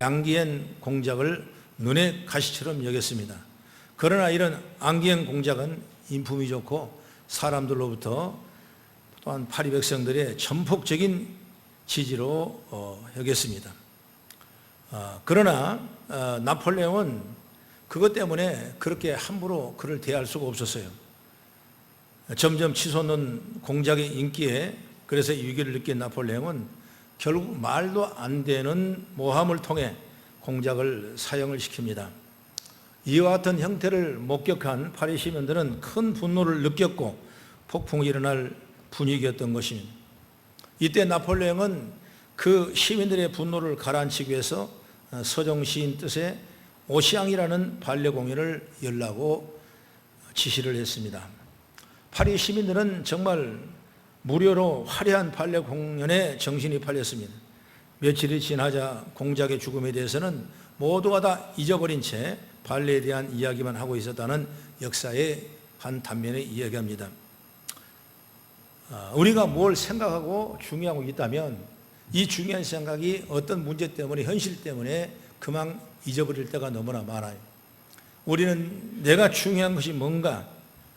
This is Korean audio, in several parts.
앙기엔 공작을 눈의 가시처럼 여겼습니다. 그러나 이런 앙기엔 공작은 인품이 좋고 사람들로부터 또한 파리 백성들의 전폭적인 지지로 여겼습니다. 그러나 나폴레옹은 그것 때문에 그렇게 함부로 그를 대할 수가 없었어요. 점점 치솟는 공작의 인기에 그래서 위기를 느낀 나폴레옹은 결국 말도 안 되는 모함을 통해 공작을 사형을 시킵니다. 이와 같은 형태를 목격한 파리 시민들은 큰 분노를 느꼈고 폭풍이 일어날 분위기였던 것입니다. 이때 나폴레옹은 그 시민들의 분노를 가라앉히기 위해서 서정 시인 뜻의 오시앙이라는 발레 공연을 열라고 지시를 했습니다. 파리 시민들은 정말 무료로 화려한 발레 공연에 정신이 팔렸습니다. 며칠이 지나자 공작의 죽음에 대해서는 모두가 다 잊어버린 채 발레에 대한 이야기만 하고 있었다는 역사의 한 단면을 이야기합니다. 우리가 뭘 생각하고 중요하고 있다면 이 중요한 생각이 어떤 문제 때문에 현실 때문에 그만 잊어버릴 때가 너무나 많아요. 우리는 내가 중요한 것이 뭔가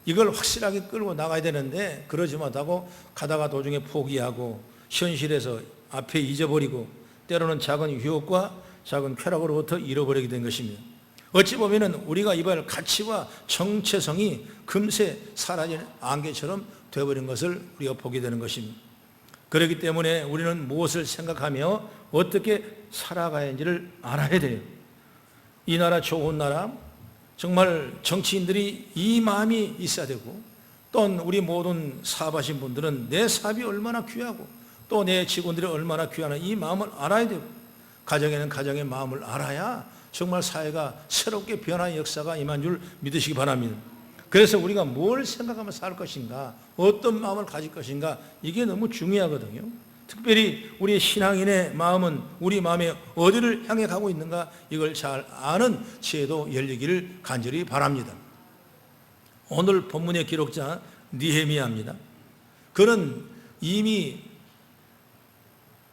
이걸 확실하게 끌고 나가야 되는데 그러지 못하고 가다가 도중에 포기하고 현실에서 앞에 잊어버리고 때로는 작은 유혹과 작은 쾌락으로부터 잃어버리게 된 것입니다. 어찌 보면 우리가 이발 가치와 정체성이 금세 사라진 안개처럼 되어버린 것을 우리가 보게 되는 것입니다. 그렇기 때문에 우리는 무엇을 생각하며 어떻게 살아가야 하는지를 알아야 돼요. 이 나라 좋은 나라, 정말 정치인들이 이 마음이 있어야 되고 또 우리 모든 사업하신 분들은 내 사업이 얼마나 귀하고 또 내 직원들이 얼마나 귀하나 이 마음을 알아야 되고 가정에는 가정의 마음을 알아야 정말 사회가 새롭게 변화의 역사가 임한 줄 믿으시기 바랍니다. 그래서 우리가 뭘 생각하며 살 것인가, 어떤 마음을 가질 것인가, 이게 너무 중요하거든요. 특별히 우리 신앙인의 마음은 우리 마음에 어디를 향해 가고 있는가, 이걸 잘 아는 지혜도 열리기를 간절히 바랍니다. 오늘 본문의 기록자 느헤미야입니다. 그는 이미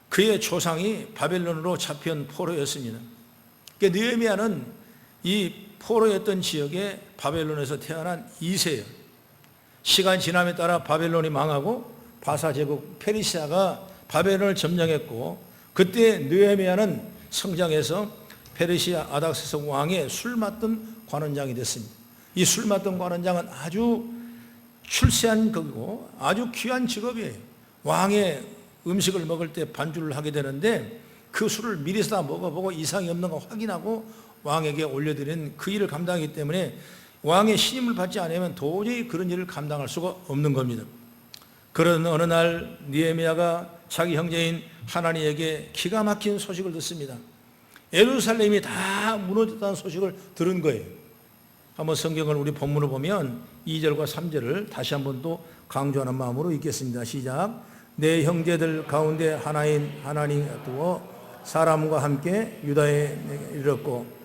그의 조상이 바벨론으로 잡혀온 포로였습니다. 그러니까 느헤미야는 이 포로였던 지역에 바벨론에서 태어난 2세예요. 시간이 지남에 따라 바벨론이 망하고 바사 제국 페르시아가 바벨론을 점령했고 그때 느헤미야는 성장해서 페르시아 아닥사스 왕의 술 맡던 관원장이 됐습니다. 이 술 맡던 관원장은 아주 출세한 거고 아주 귀한 직업이에요. 왕의 음식을 먹을 때 반주를 하게 되는데 그 술을 미리서 다 먹어보고 이상이 없는 거 확인하고 왕에게 올려드리는 그 일을 감당하기 때문에 왕의 신임을 받지 않으면 도저히 그런 일을 감당할 수가 없는 겁니다. 그런 어느 날 느헤미야가 자기 형제인 하나니에게 기가 막힌 소식을 듣습니다. 예루살렘이 다 무너졌다는 소식을 들은 거예요. 한번 성경을 우리 본문을 보면 2절과 3절을 다시 한번 또 강조하는 마음으로 읽겠습니다. 시작. 내 형제들 가운데 하나인 하나님이 두어 사람과 함께 유다에 이르렀고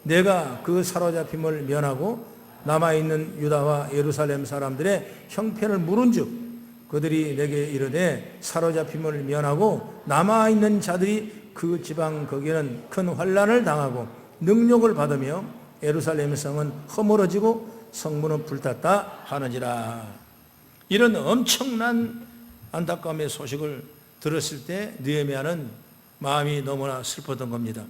내가 그 사로잡힘을 면하고 남아있는 유다와 예루살렘 사람들의 형편을 물은즉 그들이 내게 이르되 사로잡힘을 면하고 남아있는 자들이 그 지방 거기에는 큰 환난을 당하고 능욕을 받으며 예루살렘 성은 허물어지고 성문은 불탔다 하느니라. 이런 엄청난 안타까움의 소식을 들었을 때 느헤미야는 마음이 너무나 슬펐던 겁니다.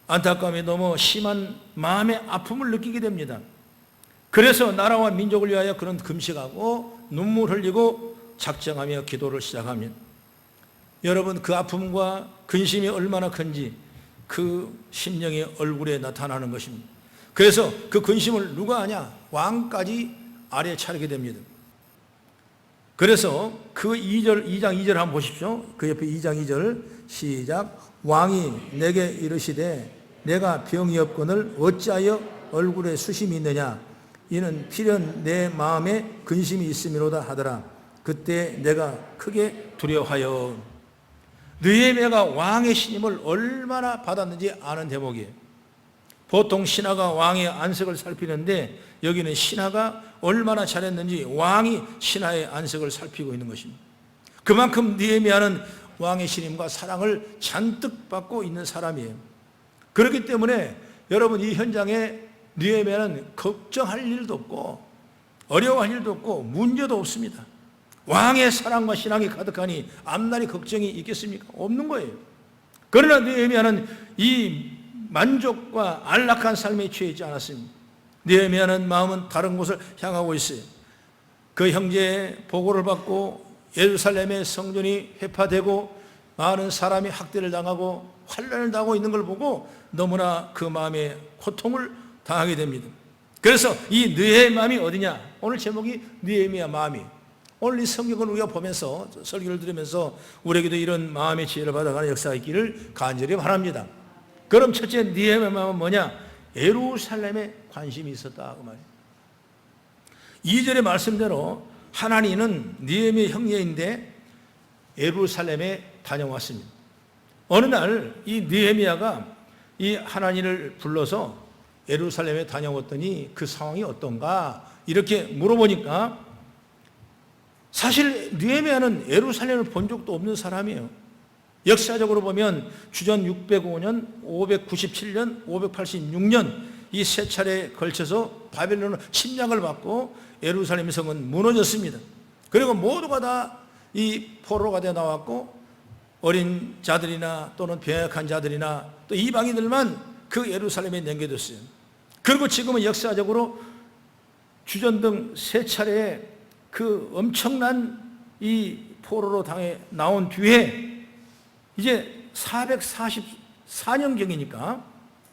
안타까움이 너무 심한 마음의 아픔을 느끼게 됩니다. 그래서 나라와 민족을 위하여 그런 금식하고 눈물 흘리고 작정하며 기도를 시작합니다. 여러분 그 아픔과 근심이 얼마나 큰지 그 심령이 얼굴에 나타나는 것입니다. 그래서 그 근심을 누가 아냐? 왕까지 아래 차리게 됩니다. 그래서 그 2장 2절 한번 보십시오. 그 옆에 2장 2절 시작. 왕이 내게 이르시되 내가 병이 없거늘 어찌하여 얼굴에 수심이 있느냐? 이는 필연 내 마음에 근심이 있음이로다 하더라. 그때 내가 크게 두려워하여. 느헤미야가 왕의 신임을 얼마나 받았는지 아는 대목이에요. 보통 신하가 왕의 안색을 살피는데 여기는 신하가 얼마나 잘했는지 왕이 신하의 안색을 살피고 있는 것입니다. 그만큼 느헤미야는 왕의 신임과 사랑을 잔뜩 받고 있는 사람이에요. 그렇기 때문에 여러분, 이 현장에 느헤미야는 걱정할 일도 없고 어려워할 일도 없고 문제도 없습니다. 왕의 사랑과 신앙이 가득하니 앞날이 걱정이 있겠습니까? 없는 거예요. 그러나 느헤미야는 이 만족과 안락한 삶에 취해 있지 않았습니다. 느헤미야는 마음은 다른 곳을 향하고 있어요. 그 형제의 보고를 받고 예루살렘의 성전이 회파되고 많은 사람이 학대를 당하고 환난을 당하고 있는 걸 보고 너무나 그 마음에 고통을 당하게 됩니다. 그래서 이 느헤미야의 마음이 어디냐? 오늘 제목이 느헤미야 마음이. 오늘 이 성경을 우리가 보면서 설교를 들으면서 우리에게도 이런 마음의 지혜를 받아가는 역사가 있기를 간절히 바랍니다. 그럼 첫째 느헤미야 마음은 뭐냐? 예루살렘에 관심이 있었다 그 말이에요. 2절의 말씀대로 하나니는 느헤미야 형제인데 예루살렘에 다녀왔습니다. 어느 날 이 느헤미야가 이 하나니를 불러서 예루살렘에 다녀왔더니 그 상황이 어떤가 이렇게 물어보니까 사실 느헤미야는 예루살렘을 본 적도 없는 사람이에요. 역사적으로 보면 주전 605년, 597년, 586년 이 세 차례에 걸쳐서 바벨론 침략을 받고 예루살렘 성은 무너졌습니다. 그리고 모두가 다 이 포로가 되어 나왔고 어린 자들이나 또는 병약한 자들이나 또 이방인들만 그 예루살렘에 남겨뒀어요. 그리고 지금은 역사적으로 주전 등 세 차례에 그 엄청난 이 포로로 당해 나온 뒤에 이제 444년경이니까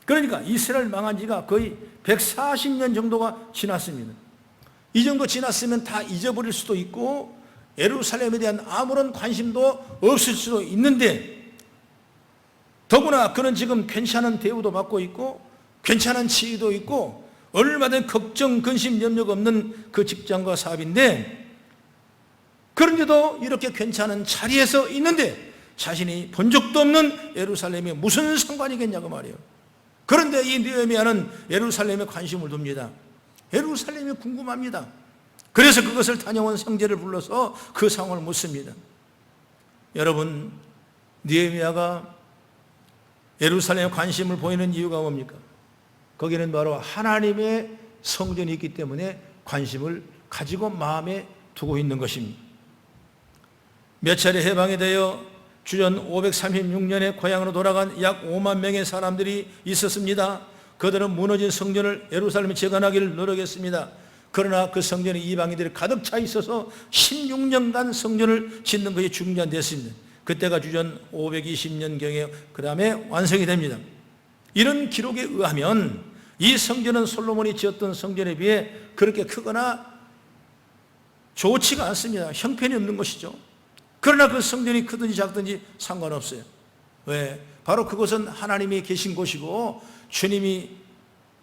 그러니까 이스라엘 망한 지가 거의 140년 정도가 지났습니다. 이 정도 지났으면 다 잊어버릴 수도 있고 예루살렘에 대한 아무런 관심도 없을 수도 있는데 더구나 그는 지금 괜찮은 대우도 받고 있고 괜찮은 지위도 있고 얼마든 걱정, 근심, 염려가 없는 그 직장과 사업인데 그런데도 이렇게 괜찮은 자리에서 있는데 자신이 본 적도 없는 예루살렘이 무슨 상관이겠냐고 말이에요. 그런데 이 느헤미야는 예루살렘에 관심을 둡니다. 예루살렘이 궁금합니다. 그래서 그것을 다녀온 형제를 불러서 그 상황을 묻습니다. 여러분, 느헤미야가 예루살렘에 관심을 보이는 이유가 뭡니까? 거기는 바로 하나님의 성전이 있기 때문에 관심을 가지고 마음에 두고 있는 것입니다. 몇 차례 해방이 되어 주전 536년에 고향으로 돌아간 약 5만 명의 사람들이 있었습니다. 그들은 무너진 성전을 예루살렘에 재건하기를 노력했습니다. 그러나 그 성전에 이방인들이 가득 차 있어서 16년간 성전을 짓는 것이 중단됐습니다. 그때가 주전 520년경에 그 다음에 완성이 됩니다. 이런 기록에 의하면 이 성전은 솔로몬이 지었던 성전에 비해 그렇게 크거나 좋지가 않습니다. 형편이 없는 것이죠. 그러나 그 성전이 크든지 작든지 상관없어요. 왜? 바로 그것은 하나님이 계신 곳이고 주님이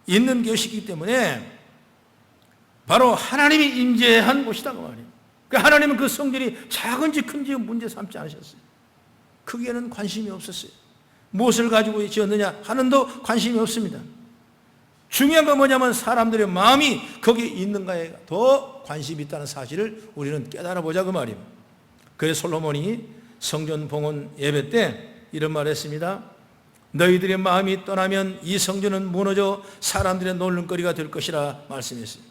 있는 곳이기 때문에 바로 하나님이 임재한 곳이다 그 말이에요. 그러니까 하나님은 그 성전이 작은지 큰지 문제 삼지 않으셨어요. 크기에는 관심이 없었어요. 무엇을 가지고 지었느냐 하는도 관심이 없습니다. 중요한 건 뭐냐면 사람들의 마음이 거기에 있는가에 더 관심이 있다는 사실을 우리는 깨달아 보자 그 말이에요. 그래서 솔로몬이 성전 봉헌 예배 때 이런 말을 했습니다. 너희들의 마음이 떠나면 이 성전은 무너져 사람들의 놀림거리가 될 것이라 말씀했어요.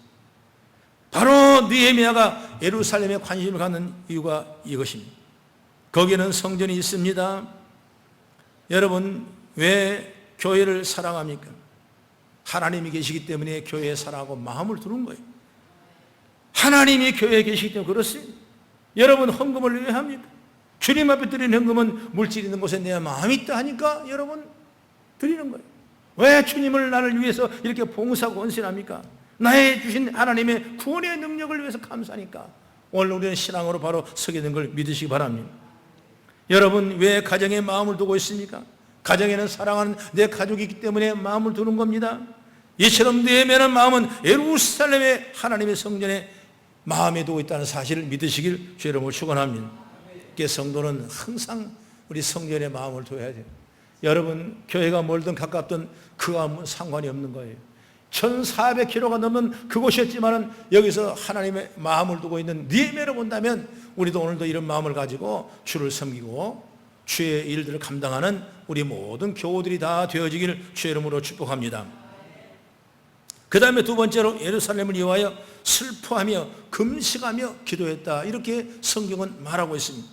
바로 느헤미야가 예루살렘에 관심을 갖는 이유가 이것입니다. 거기는 성전이 있습니다. 여러분, 왜 교회를 사랑합니까? 하나님이 계시기 때문에 교회에 사랑하고 마음을 두는 거예요. 하나님이 교회에 계시기 때문에 그렇습니다. 여러분, 헌금을 왜 합니까? 주님 앞에 드리는 헌금은 물질 있는 곳에 내 마음이 있다 하니까 여러분 드리는 거예요. 왜 주님을 나를 위해서 이렇게 봉사하고 헌신합니까? 나의 주신 하나님의 구원의 능력을 위해서 감사하니까. 오늘 우리는 신앙으로 바로 서게 된 걸 믿으시기 바랍니다. 여러분, 왜 가정에 마음을 두고 있습니까? 가정에는 사랑하는 내 가족이 있기 때문에 마음을 두는 겁니다. 이처럼 느헤미야의 마음은 예루살렘의 하나님의 성전에 마음에 두고 있다는 사실을 믿으시길 주 여러분을 축원합니다. 성도는 항상 우리 성전에 마음을 둬야 돼요. 여러분, 교회가 멀든 가깝든 그와 상관이 없는 거예요. 1400km가 넘는 그곳이었지만 여기서 하나님의 마음을 두고 있는 느헤미야를 본다면 우리도 오늘도 이런 마음을 가지고 주를 섬기고 주의 일들을 감당하는 우리 모든 교우들이 다 되어지기를 주의 이름으로 축복합니다. 그 다음에 두 번째로 예루살렘을 위하여 슬퍼하며 금식하며 기도했다, 이렇게 성경은 말하고 있습니다.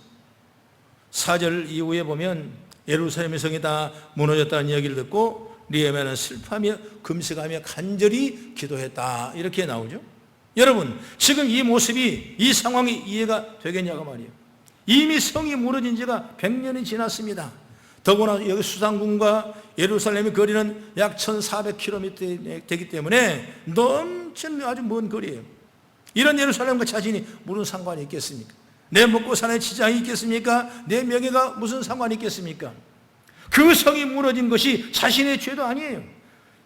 4절 이후에 보면 예루살렘의 성이 다 무너졌다는 이야기를 듣고 느헤미야는 슬퍼하며 금식하며 간절히 기도했다, 이렇게 나오죠. 여러분, 지금 이 모습이, 이 상황이 이해가 되겠냐고 말이에요. 이미 성이 무너진 지가 100년이 지났습니다. 더구나 여기 수상궁과 예루살렘의 거리는 약 1400km 되기 때문에 넘치는 아주 먼 거리예요. 이런 예루살렘과 자신이 무슨 상관이 있겠습니까? 내 먹고 사는 지장이 있겠습니까? 내 명예가 무슨 상관이 있겠습니까? 그 성이 무너진 것이 자신의 죄도 아니에요.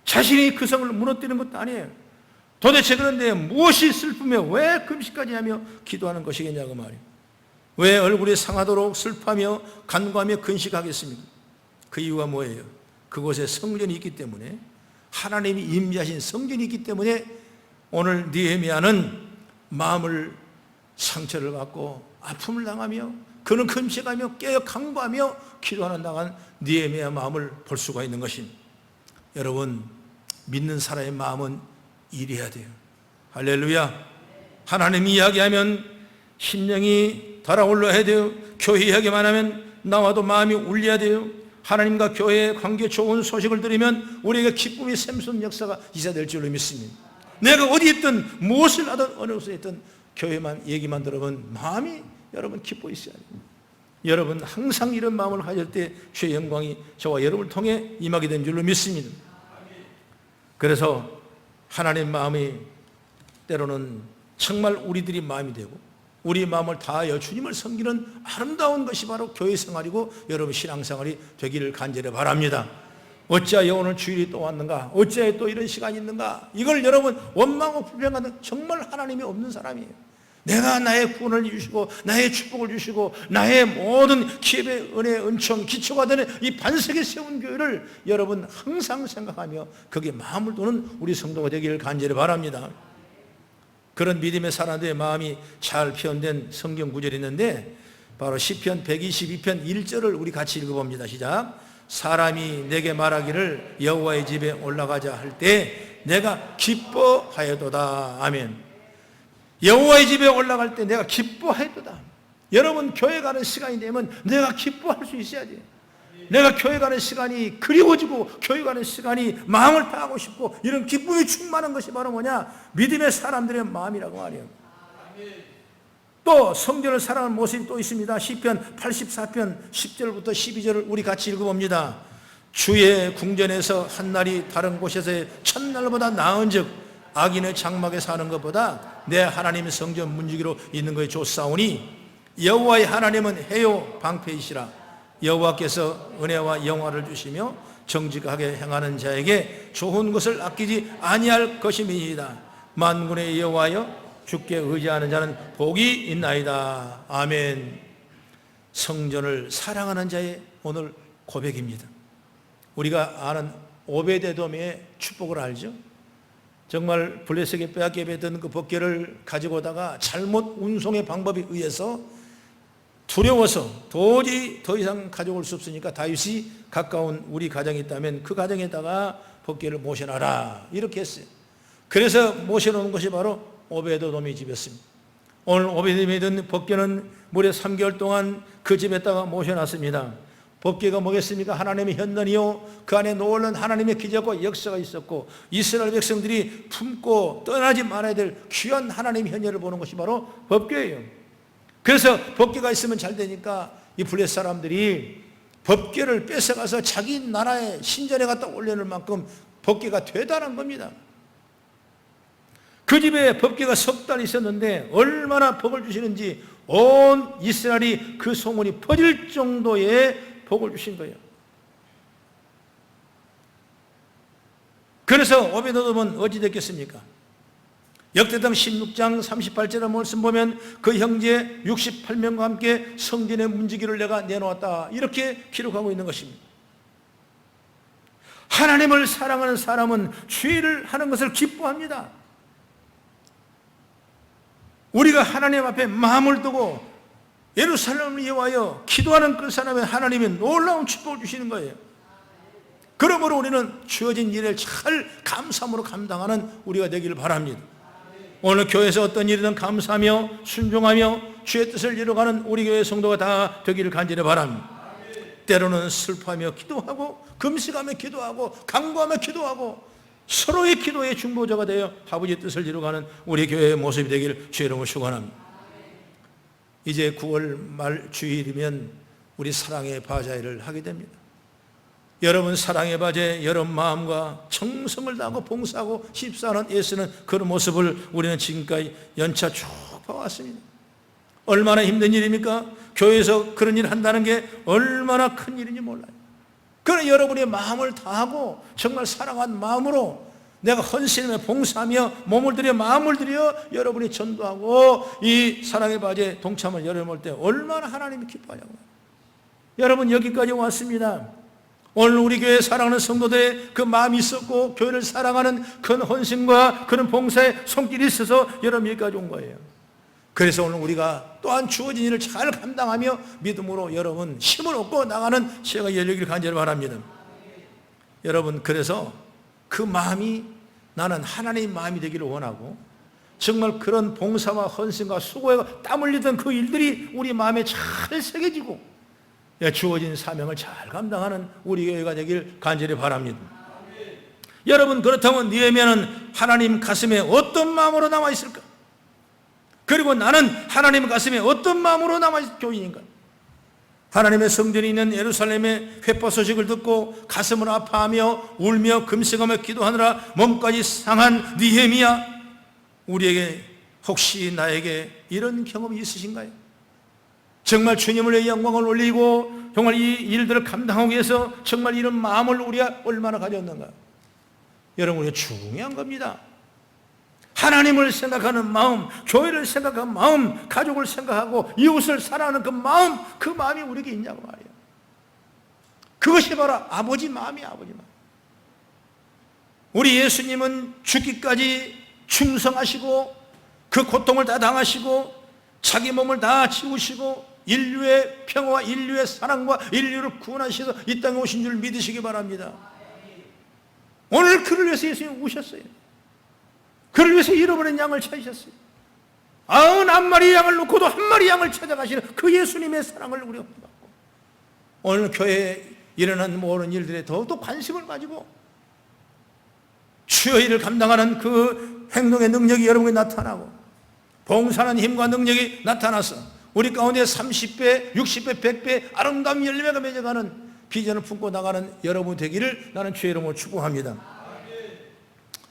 자신이 그 성을 무너뜨리는 것도 아니에요. 도대체 그런데 무엇이 슬프며 왜 금식까지 하며 기도하는 것이겠냐고 말이에요. 왜 얼굴이 상하도록 슬퍼하며 간구하며 근식하겠습니까? 그 이유가 뭐예요? 그곳에 성전이 있기 때문에, 하나님이 임재하신 성전이 있기 때문에 오늘 느헤미야는 마음을 상처를 받고 아픔을 당하며 그는 금식하며 깨어 간구하며 기도하는 당한 느헤미야 마음을 볼 수가 있는 것입니다. 여러분, 믿는 사람의 마음은 이래야 돼요. 할렐루야. 하나님이 이야기하면 심령이 달아올라야 돼요. 교회 이야기만 하면 나와도 마음이 울려야 돼요. 하나님과 교회의 관계 좋은 소식을 들으면 우리에게 기쁨이 샘솟는 역사가 있어야 줄로 믿습니다. 내가 어디 있든 무엇을 하든 어느 곳에 있든 교회만 얘기만 들으면 마음이 여러분 기뻐 있어야 돼요. 여러분 항상 이런 마음을 가질 때 주의 영광이 저와 여러분을 통해 임하게 된 줄로 믿습니다. 그래서 하나님 마음이 때로는 정말 우리들이 마음이 되고 우리 마음을 다하여 주님을 섬기는 아름다운 것이 바로 교회 생활이고 여러분 신앙생활이 되기를 간절히 바랍니다. 어찌하여 오늘 주일이 또 왔는가? 어찌하여 또 이런 시간이 있는가? 이걸 여러분 원망하고 불평하는 정말 하나님이 없는 사람이에요. 내가 나의 구원을 주시고 나의 축복을 주시고 나의 모든 기업의 은혜, 은총, 기초가 되는 이 반석에 세운 교회를 여러분 항상 생각하며 거기에 마음을 두는 우리 성도가 되기를 간절히 바랍니다. 그런 믿음의 사람들의 마음이 잘 표현된 성경 구절이 있는데 바로 시편 122편 1절을 우리 같이 읽어봅니다. 시작. 사람이 내게 말하기를 여호와의 집에 올라가자 할 때 내가 기뻐하여도다. 아멘. 여호와의 집에 올라갈 때 내가 기뻐하여도다. 여러분 교회 가는 시간이 되면 내가 기뻐할 수 있어야 돼요. 내가 교회 가는 시간이 그리워지고 교회 가는 시간이 마음을 다하고 싶고 이런 기쁨이 충만한 것이 바로 뭐냐? 믿음의 사람들의 마음이라고 말이에요. 또 성전을 사랑하는 모습이 또 있습니다. 시편 84편 10절부터 12절을 우리 같이 읽어봅니다. 주의 궁전에서 한날이 다른 곳에서의 첫날보다 나은즉 악인의 장막에 사는 것보다 내 하나님의 성전 문지기로 있는 것이 좋사오니 여호와의 하나님은 해요 방패이시라. 여호와께서 은혜와 영화를 주시며 정직하게 행하는 자에게 좋은 것을 아끼지 아니할 것임이니이다. 만군의 여호와여 주께 의지하는 자는 복이 있나이다. 아멘. 성전을 사랑하는 자의 오늘 고백입니다. 우리가 아는 오베데돔의 축복을 알죠? 정말 블레셋에게 빼앗겨 뱉은 그 법궤를 가지고 오다가 잘못 운송의 방법에 의해서 두려워서 도저히 더 이상 가져올 수 없으니까 다윗이 가까운 우리 가정이 있다면 그 가정에다가 법궤를 모셔놔라 이렇게 했어요. 그래서 모셔놓은 것이 바로 오베데돔의 집이었습니다. 오늘 오베데돔이 든 법궤는 무려 3개월 동안 그 집에다가 모셔놨습니다. 법궤가 뭐겠습니까? 하나님의 현단이요 그 안에 놀라운 하나님의 기적과 역사가 있었고 이스라엘 백성들이 품고 떠나지 말아야 될 귀한 하나님의 현현을 보는 것이 바로 법궤예요. 그래서 법궤가 있으면 잘 되니까 이 블레셋 사람들이 법궤를 뺏어가서 자기 나라의 신전에 갖다 올려놓을 만큼 법궤가 되다는 겁니다. 그 집에 법궤가 석 달 있었는데 얼마나 복을 주시는지 온 이스라엘이 그 소문이 퍼질 정도의 복을 주신 거예요. 그래서 오베데돔은 어찌 됐겠습니까? 역대상 16장 38절의 말씀 보면 그 형제 68명과 함께 성전의 문지기를 내가 내놓았다 이렇게 기록하고 있는 것입니다. 하나님을 사랑하는 사람은 죄를 하는 것을 기뻐합니다. 우리가 하나님 앞에 마음을 두고 예루살렘을 위하여 기도하는 그 사람의 하나님이 놀라운 축복을 주시는 거예요. 그러므로 우리는 주어진 일을 잘 감사함으로 감당하는 우리가 되기를 바랍니다. 오늘 교회에서 어떤 일이든 감사하며 순종하며 주의 뜻을 이루어가는 우리 교회 성도가 다 되기를 간절히 바랍니다. 때로는 슬퍼하며 기도하고 금식하며 기도하고 간구하며 기도하고 서로의 기도의 중보자가 되어 아버지의 뜻을 이루어가는 우리 교회의 모습이 되기를 주의 이름으로 축원합니다. 이제 9월 말 주일이면 우리 사랑의 바자회를 하게 됩니다. 여러분 사랑의 바제 여러분 마음과 정성을 다하고 봉사하고 십사하는 애쓰는 그런 모습을 우리는 지금까지 연차 쭉 봐왔습니다. 얼마나 힘든 일입니까? 교회에서 그런 일을 한다는 게 얼마나 큰 일인지 몰라요. 그러나 여러분의 마음을 다하고 정말 사랑한 마음으로 내가 헌신하며 봉사하며 몸을 들여 마음을 들여 여러분이 전도하고 이 사랑의 바제 동참을 여러분 올 때 얼마나 하나님이 기뻐하냐고요. 여러분 여기까지 왔습니다. 오늘 우리 교회 사랑하는 성도들의 그 마음이 있었고 교회를 사랑하는 큰 헌신과 그런 봉사의 손길이 있어서 여러분 여기까지 온 거예요. 그래서 오늘 우리가 또한 주어진 일을 잘 감당하며 믿음으로 여러분 힘을 얻고 나가는 시간이 열리기를 간절히 바랍니다. 여러분 그래서 그 마음이 나는 하나님의 마음이 되기를 원하고 정말 그런 봉사와 헌신과 수고와 땀 흘리던 그 일들이 우리 마음에 잘 새겨지고 주어진 사명을 잘 감당하는 우리 교회가 되길 간절히 바랍니다. 여러분 그렇다면 느헤미야는 하나님 가슴에 어떤 마음으로 남아있을까? 그리고 나는 하나님 가슴에 어떤 마음으로 남아있을 교인인가? 하나님의 성전이 있는 예루살렘의 회포 소식을 듣고 가슴을 아파하며 울며 금식하며 기도하느라 몸까지 상한 느헤미야, 우리에게 혹시 나에게 이런 경험이 있으신가요? 정말 주님을 위해 영광을 올리고 정말 이 일들을 감당하기 위해서 정말 이런 마음을 우리가 얼마나 가졌는가? 여러분 우리가 중요한 겁니다. 하나님을 생각하는 마음, 교회를 생각하는 마음, 가족을 생각하고 이웃을 사랑하는 그 마음이 우리에게 있냐고 말이에요. 그것이 바로 아버지 마음이야, 아버지 마음. 우리 예수님은 죽기까지 충성하시고 그 고통을 다 당하시고 자기 몸을 다 지우시고 인류의 평화와 인류의 사랑과 인류를 구원하셔서 이 땅에 오신 줄 믿으시기 바랍니다. 오늘 그를 위해서 예수님이 우셨어요. 그를 위해서 잃어버린 양을 찾으셨어요. 91마리 양을 놓고도 한 마리 양을 찾아가시는 그 예수님의 사랑을 우리가 받고 오늘 교회에 일어난 모든 일들에 더욱더 관심을 가지고 주의 일을 감당하는 그 행동의 능력이 여러분에게 나타나고 봉사하는 힘과 능력이 나타나서 우리 가운데 30배, 60배, 100배 아름다운 열매가 맺어가는 비전을 품고 나가는 여러분 되기를 나는 주의 이름으로 축복합니다.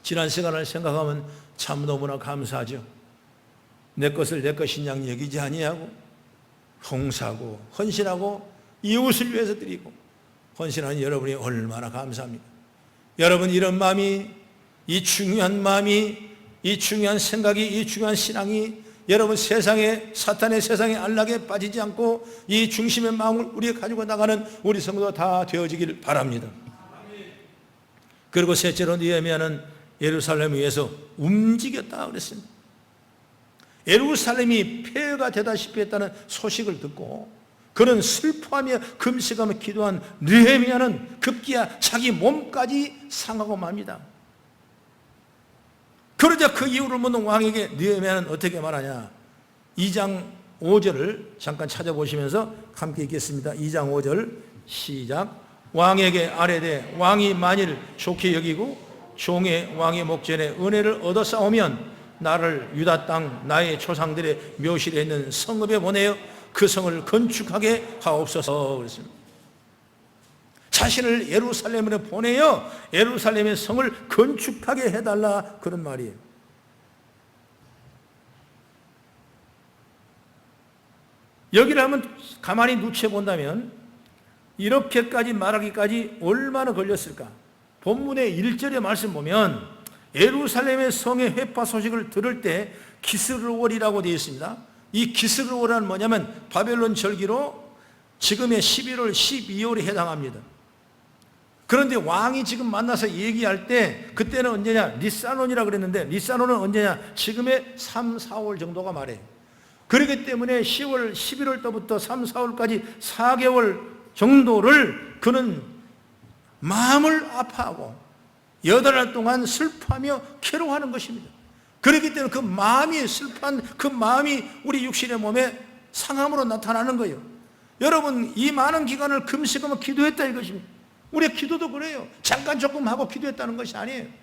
지난 시간을 생각하면 참 너무나 감사하죠. 내 것을 내 것인 양 여기지 아니하고 봉사하고 헌신하고 이웃을 위해서 드리고 헌신하는 여러분이 얼마나 감사합니다. 여러분 이런 마음이, 이 중요한 마음이, 이 중요한 생각이, 이 중요한 신앙이 여러분 사탄의 세상에 안락에 빠지지 않고 이 중심의 마음을 우리가 가지고 나가는 우리 성도가 다 되어지길 바랍니다. 그리고 셋째로 느헤미야는 예루살렘을 위해서 움직였다 그랬습니다. 예루살렘이 폐허가 되다시피 했다는 소식을 듣고 그는 슬퍼하며 금식하며 기도한 느헤미야는 급기야 자기 몸까지 상하고 맙니다. 그러자 그 이유를 묻는 왕에게 느헤미야는 어떻게 말하냐? 2장 5절을 잠깐 찾아보시면서 함께 읽겠습니다. 2장 5절 시작. 왕에게 아뢰되 왕이 만일 좋게 여기고 종의 왕의 목전에 은혜를 얻어 싸우면 나를 유다 땅 나의 조상들의 묘실에 있는 성읍에 보내어 그 성을 건축하게 하옵소서 그랬습니다. 자신을 예루살렘으로 보내어 예루살렘의 성을 건축하게 해달라 그런 말이에요. 여기를 한번 가만히 누춰본다면 이렇게까지 말하기까지 얼마나 걸렸을까? 본문의 1절의 말씀 보면 예루살렘의 성의 회파 소식을 들을 때 기스르월이라고 되어 있습니다. 이 기스르월은 뭐냐면 바벨론 절기로 지금의 11월, 12월에 해당합니다. 그런데 왕이 지금 만나서 얘기할 때 그때는 언제냐? 니산원이라고 그랬는데 니산원은 언제냐? 지금의 3, 4월 정도가 말해요. 그렇기 때문에 10월, 11월 때부터 3, 4월까지 4개월 정도를 그는 마음을 아파하고 8달 동안 슬퍼하며 괴로워하는 것입니다. 그렇기 때문에 그 마음이 슬퍼한 그 마음이 우리 육신의 몸에 상함으로 나타나는 거예요. 여러분, 이 많은 기간을 금식하며 기도했다 이것입니다. 우리의 기도도 그래요. 잠깐 조금 하고 기도했다는 것이 아니에요.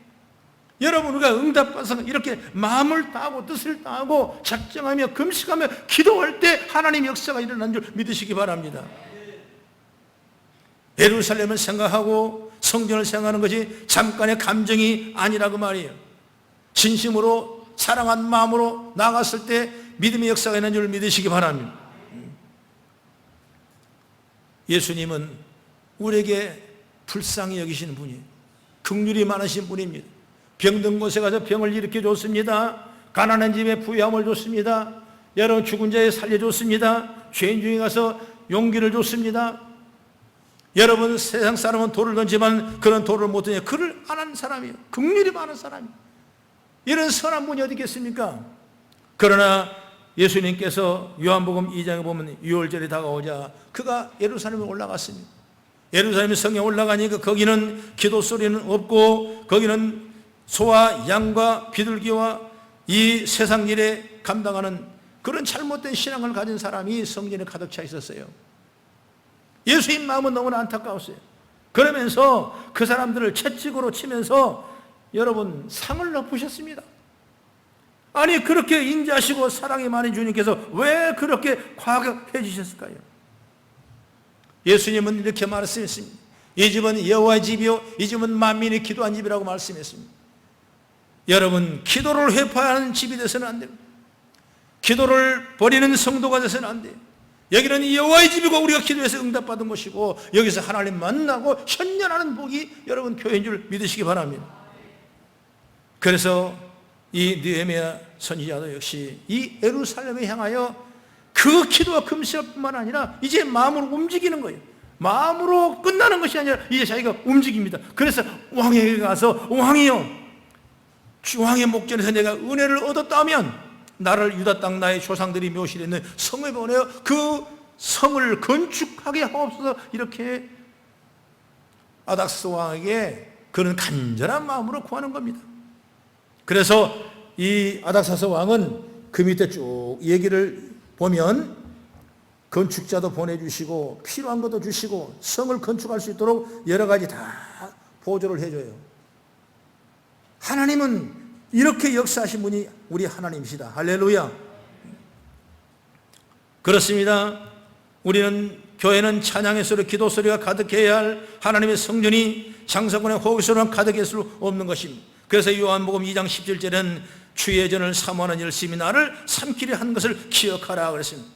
여러분, 우리가 응답받아서 이렇게 마음을 다하고 뜻을 다하고 작정하며 금식하며 기도할 때 하나님 역사가 일어난 줄 믿으시기 바랍니다. 예루살렘을 생각하고 성전을 생각하는 것이 잠깐의 감정이 아니라고 말이에요. 진심으로 사랑한 마음으로 나갔을 때 믿음의 역사가 있는 줄 믿으시기 바랍니다. 예수님은 우리에게 불쌍히 여기시는 분이에요. 긍휼이 많으신 분입니다. 병든 곳에 가서 병을 일으켜 줬습니다. 가난한 집에 부유함을 줬습니다. 여러분, 죽은 자에 살려줬습니다. 죄인 중에 가서 용기를 줬습니다. 여러분, 세상 사람은 돌을 던지만 그런 돌을 못 던져 그를 안 한 사람이에요. 긍휼이 많은 사람이에요. 이런 선한 분이 어디 있겠습니까? 그러나 예수님께서 요한복음 2장에 보면 유월절이 다가오자 그가 예루살렘에 올라갔습니다. 예루살렘 성에 올라가니까 거기는 기도 소리는 없고 거기는 소와 양과 비둘기와 이 세상 일에 감당하는 그런 잘못된 신앙을 가진 사람이 성전에 가득 차 있었어요. 예수님 마음은 너무나 안타까웠어요. 그러면서 그 사람들을 채찍으로 치면서 여러분 상을 높으셨습니다. 아니, 그렇게 인자하시고 사랑이 많은 주님께서 왜 그렇게 과격해지셨을까요? 예수님은 이렇게 말씀했습니다. 이 집은 여호와의 집이요 이 집은 만민이 기도한 집이라고 말씀했습니다. 여러분, 기도를 회파하는 집이 되서는 안 됩니다. 기도를 버리는 성도가 되서는 안 돼요. 여기는 여호와의 집이고 우리가 기도해서 응답받은 곳이고 여기서 하나님 만나고 현존하는 복이 여러분 교회인 줄 믿으시기 바랍니다. 그래서 이 느헤미야 선지자도 역시 이 예루살렘에 향하여 그 기도와 금식뿐만 아니라 이제 마음으로 움직이는 거예요. 마음으로 끝나는 것이 아니라 이제 자기가 움직입니다. 그래서 왕에게 가서 왕이여, 왕의 목전에서 내가 은혜를 얻었다면 나를 유다 땅 나의 조상들이 묘실했는 성에 보내어 그 성을 건축하게 하옵소서. 이렇게 아닥스 왕에게 그런 간절한 마음으로 구하는 겁니다. 그래서 이 아닥사스 왕은 그 밑에 쭉 얘기를 보면 건축자도 보내주시고 필요한 것도 주시고 성을 건축할 수 있도록 여러 가지 다 보조를 해줘요. 하나님은 이렇게 역사하신 분이 우리 하나님이시다. 할렐루야. 그렇습니다. 우리는 교회는 찬양의 소리, 기도 소리가 가득해야 할 하나님의 성전이 장사꾼의 호흡 소리만 가득할 수 없는 것입니다. 그래서 요한복음 2장 17절에는 주의 전을 사모하는 열심히 나를 삼키려 한 것을 기억하라 그랬습니다.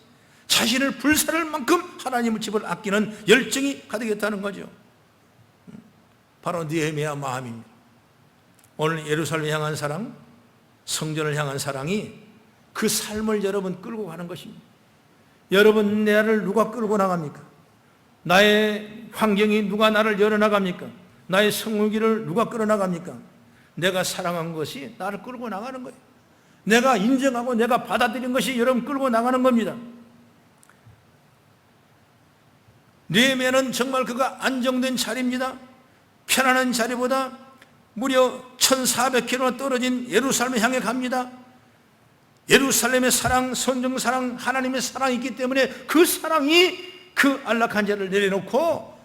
자신을 불사를 만큼 하나님의 집을 아끼는 열정이 가득했다는 거죠. 바로 느헤미야 마음입니다. 오늘 예루살렘을 향한 사랑, 성전을 향한 사랑이 그 삶을 여러분 끌고 가는 것입니다. 여러분, 나를 누가 끌고 나갑니까? 나의 환경이 누가 나를 열어나갑니까? 나의 성공기를 누가 끌어나갑니까? 내가 사랑한 것이 나를 끌고 나가는 거예요. 내가 인정하고 내가 받아들인 것이 여러분 끌고 나가는 겁니다. 느헤미야는 정말 그가 안정된 자리입니다. 편안한 자리보다 무려 1400km나 떨어진 예루살렘을 향해 갑니다. 예루살렘의 사랑, 성경 사랑, 하나님의 사랑이 있기 때문에 그 사랑이 그 안락한 자를 내려놓고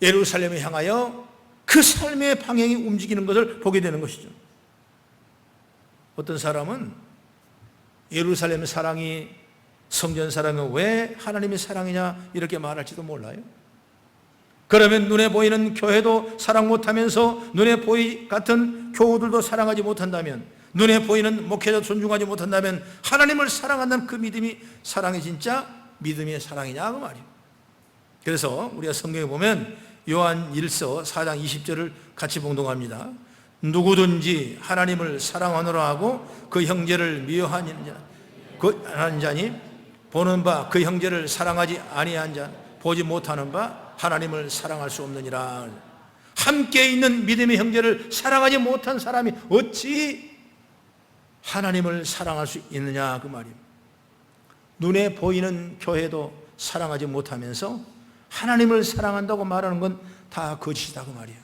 예루살렘을 향하여 그 삶의 방향이 움직이는 것을 보게 되는 것이죠. 어떤 사람은 예루살렘의 사랑이 성전 사랑은 왜 하나님의 사랑이냐 이렇게 말할지도 몰라요. 그러면 눈에 보이는 교회도 사랑 못하면서 눈에 보이 같은 교우들도 사랑하지 못한다면, 눈에 보이는 목회자도 존중하지 못한다면 하나님을 사랑한다는 그 믿음이 사랑이 진짜 믿음의 사랑이냐 그 말이에요. 그래서 우리가 성경에 보면 요한 1서 4장 20절을 같이 봉독합니다. 누구든지 하나님을 사랑하노라 하고 그 형제를 미워하는 자니 보는 바 그 형제를 사랑하지 아니한 자 보지 못하는 바 하나님을 사랑할 수 없느니라. 함께 있는 믿음의 형제를 사랑하지 못한 사람이 어찌 하나님을 사랑할 수 있느냐 그 말이에요. 눈에 보이는 교회도 사랑하지 못하면서 하나님을 사랑한다고 말하는 건 다 거짓이다 그 말이에요.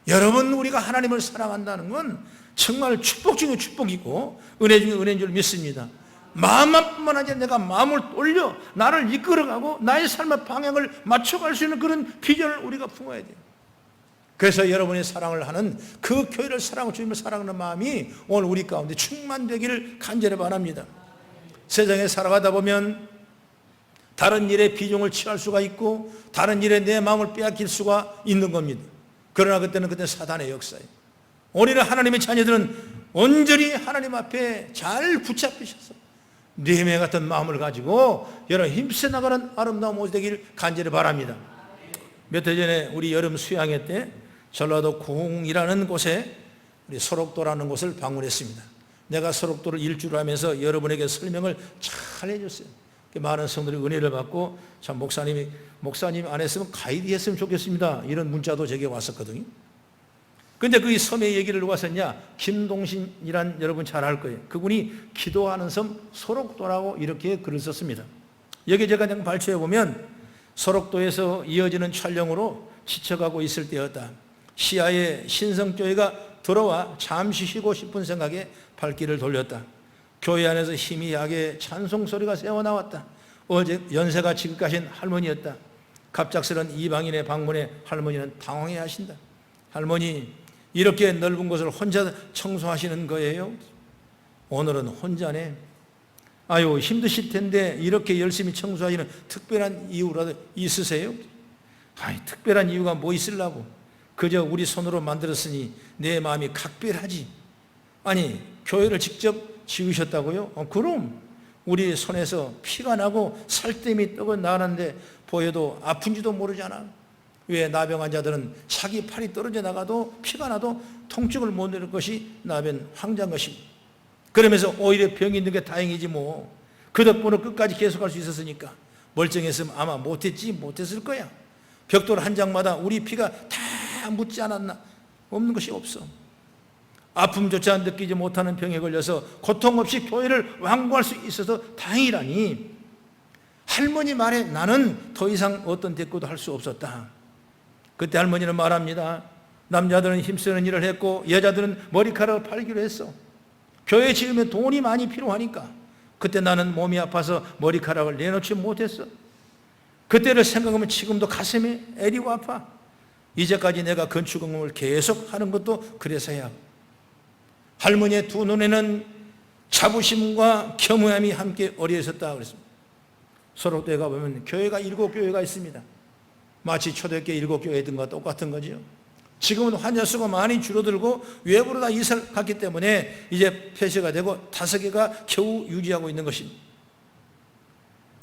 여러분, 우리가 하나님을 사랑한다는 건 정말 축복 중에 축복이고 은혜 중에 은혜인 줄 믿습니다. 마음만뿐만 아니라 내가 마음을 돌려 나를 이끌어가고 나의 삶의 방향을 맞춰갈 수 있는 그런 비전을 우리가 품어야 돼요. 그래서 여러분이 사랑을 하는 그 교회를 사랑하고 주님을 사랑하는 마음이 오늘 우리 가운데 충만되기를 간절히 바랍니다. 세상에 살아가다 보면 다른 일에 비중을 취할 수가 있고 다른 일에 내 마음을 빼앗길 수가 있는 겁니다. 그러나 그때는 사단의 역사예요. 우리는 하나님의 자녀들은 온전히 하나님 앞에 잘 붙잡히셔서 느헤미야 같은 마음을 가지고 여러분 힘써 나가는 아름다운 모습 되길 간절히 바랍니다. 몇 해 전에 우리 여름 수양회 때 전라도 구흥이라는 곳에 우리 소록도라는 곳을 방문했습니다. 내가 소록도를 일주를 하면서 여러분에게 설명을 잘 해줬어요. 많은 성도들이 은혜를 받고 참 목사님 안 했으면 가이드 했으면 좋겠습니다, 이런 문자도 제게 왔었거든요. 근데 그 섬의 얘기를 누가 썼냐? 김동신이란 여러분 잘 알 거예요. 그분이 기도하는 섬 소록도라고 이렇게 글을 썼습니다. 여기 제가 그냥 발췌해 보면 소록도에서 이어지는 촬영으로 지쳐가고 있을 때였다. 시야에 신성교회가 들어와 잠시 쉬고 싶은 생각에 발길을 돌렸다. 교회 안에서 희미하게 찬송 소리가 새어나왔다. 어제 연세가 지극하신 할머니였다. 갑작스런 이방인의 방문에 할머니는 당황해 하신다. 할머니, 이렇게 넓은 곳을 혼자 청소하시는 거예요? 오늘은 혼자네. 아유, 힘드실 텐데 이렇게 열심히 청소하시는 특별한 이유라도 있으세요? 아이, 특별한 이유가 뭐 있으려고? 그저 우리 손으로 만들었으니 내 마음이 각별하지. 아니, 교회를 직접 지으셨다고요? 그럼 우리 손에서 피가 나고 살땜이 떡은 나는데 보여도 아픈지도 모르잖아. 왜 나병 환자들은 자기 팔이 떨어져 나가도 피가 나도 통증을 못 내는 것이 나병 환자인 것입니다. 그러면서 오히려 병이 있는 게 다행이지 뭐. 그 덕분에 끝까지 계속할 수 있었으니까. 멀쩡했으면 아마 못했을 거야. 벽돌 한 장마다 우리 피가 다 묻지 않았나? 없는 것이 없어. 아픔조차 느끼지 못하는 병에 걸려서 고통 없이 교회를 완고할 수 있어서 다행이라니. 할머니 말에 나는 더 이상 어떤 대꾸도 할 수 없었다. 그때 할머니는 말합니다. 남자들은 힘쓰는 일을 했고 여자들은 머리카락을 팔기로 했어. 교회 지으면 돈이 많이 필요하니까. 그때 나는 몸이 아파서 머리카락을 내놓지 못했어. 그때를 생각하면 지금도 가슴이 애리고 아파. 이제까지 내가 건축업을 계속 하는 것도 그래서야. 할머니의 두 눈에는 자부심과 겸허함이 함께 어려 있었다 그랬습니다. 소록도에 가보면 교회가 7교회가 있습니다. 마치 초대교회 7교회든가 똑같은 거죠. 지금은 환자 수가 많이 줄어들고 외부로 다 이사를 갔기 때문에 이제 폐쇄가 되고 5개가 겨우 유지하고 있는 것입니다.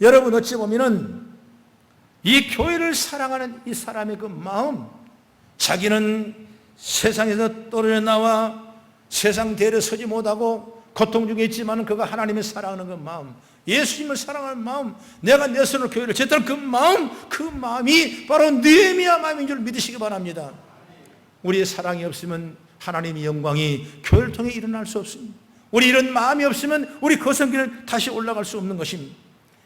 여러분, 어찌 보면은 이 교회를 사랑하는 이 사람의 그 마음, 자기는 세상에서 떨어져 나와 세상 대를 서지 못하고 고통 중에 있지만 그가 하나님을 사랑하는 그 마음, 예수님을 사랑하는 마음, 내가 내 손으로 교회를 제대로 그 마음이 바로 느헤미야 마음인 줄 믿으시기 바랍니다. 우리의 사랑이 없으면 하나님의 영광이 교회를 통해 일어날 수 없습니다. 우리 이런 마음이 없으면 우리 거성길은 다시 올라갈 수 없는 것입니다.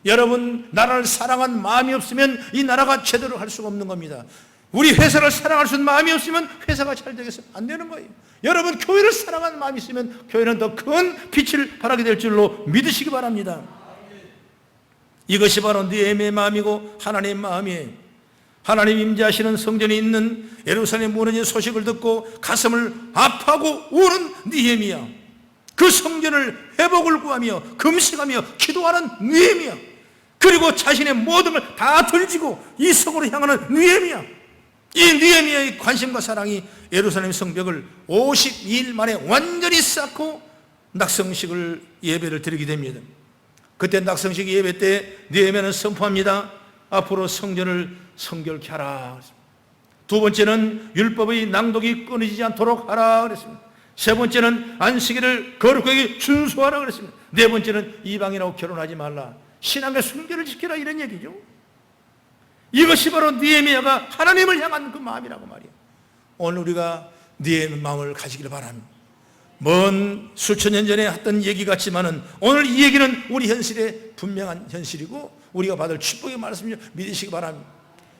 여러분, 나라를 사랑한 마음이 없으면 이 나라가 제대로 할 수가 없는 겁니다. 우리 회사를 사랑할 수 있는 마음이 없으면 회사가 잘 되겠어? 안 되는 거예요. 여러분, 교회를 사랑하는 마음이 있으면 교회는 더 큰 빛을 발하게 될 줄로 믿으시기 바랍니다. 이것이 바로 느헤미야의 마음이고 하나님의 마음이에요. 하나님 임재하시는 성전이 있는 예루살렘 무너진 소식을 듣고 가슴을 아파하고 우는 느헤미야, 그 성전을 회복을 구하며 금식하며 기도하는 느헤미야, 그리고 자신의 모든 걸 다 던지고 이성으로 향하는 느헤미야, 이 느헤미야의 관심과 사랑이 예루살렘 성벽을 52일 만에 완전히 쌓고 낙성식을 예배를 드리게 됩니다. 그때 낙성식 예배 때 느헤미야는 선포합니다. 앞으로 성전을 성결케 하라. 두 번째는 율법의 낭독이 끊어지지 않도록 하라 그랬습니다. 세 번째는 안식일을 거룩하게 준수하라 그랬습니다. 네 번째는 이방인하고 결혼하지 말라, 신앙의 순결을 지키라, 이런 얘기죠. 이것이 바로 느헤미야가 하나님을 향한 그 마음이라고 말이에요. 오늘 우리가 느헤미야 마음을 가지기를 바랍니다. 먼 수천 년 전에 했던 얘기 같지만은 오늘 이 얘기는 우리 현실의 분명한 현실이고 우리가 받을 축복의 말씀을 믿으시기 바랍니다.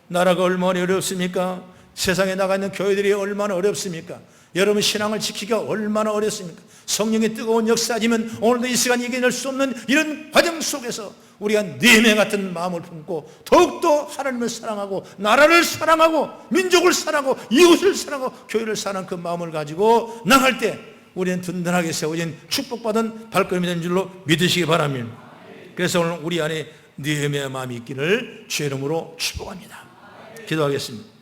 나라가 얼마나 어렵습니까? 세상에 나가 있는 교회들이 얼마나 어렵습니까? 여러분 신앙을 지키기가 얼마나 어렵습니까? 성령의 뜨거운 역사지만 오늘도 이 시간 이겨낼 수 없는 이런 과정 속에서 우리가 느헤미야 같은 마음을 품고 더욱더 하나님을 사랑하고 나라를 사랑하고 민족을 사랑하고 이웃을 사랑하고 교회를 사랑하는 그 마음을 가지고 나갈 때 우리는 든든하게 세워진 축복받은 발걸음이 된 줄로 믿으시기 바랍니다. 그래서 오늘 우리 안에 느헤미야 마음이 있기를 주의 이름으로 축복합니다. 기도하겠습니다.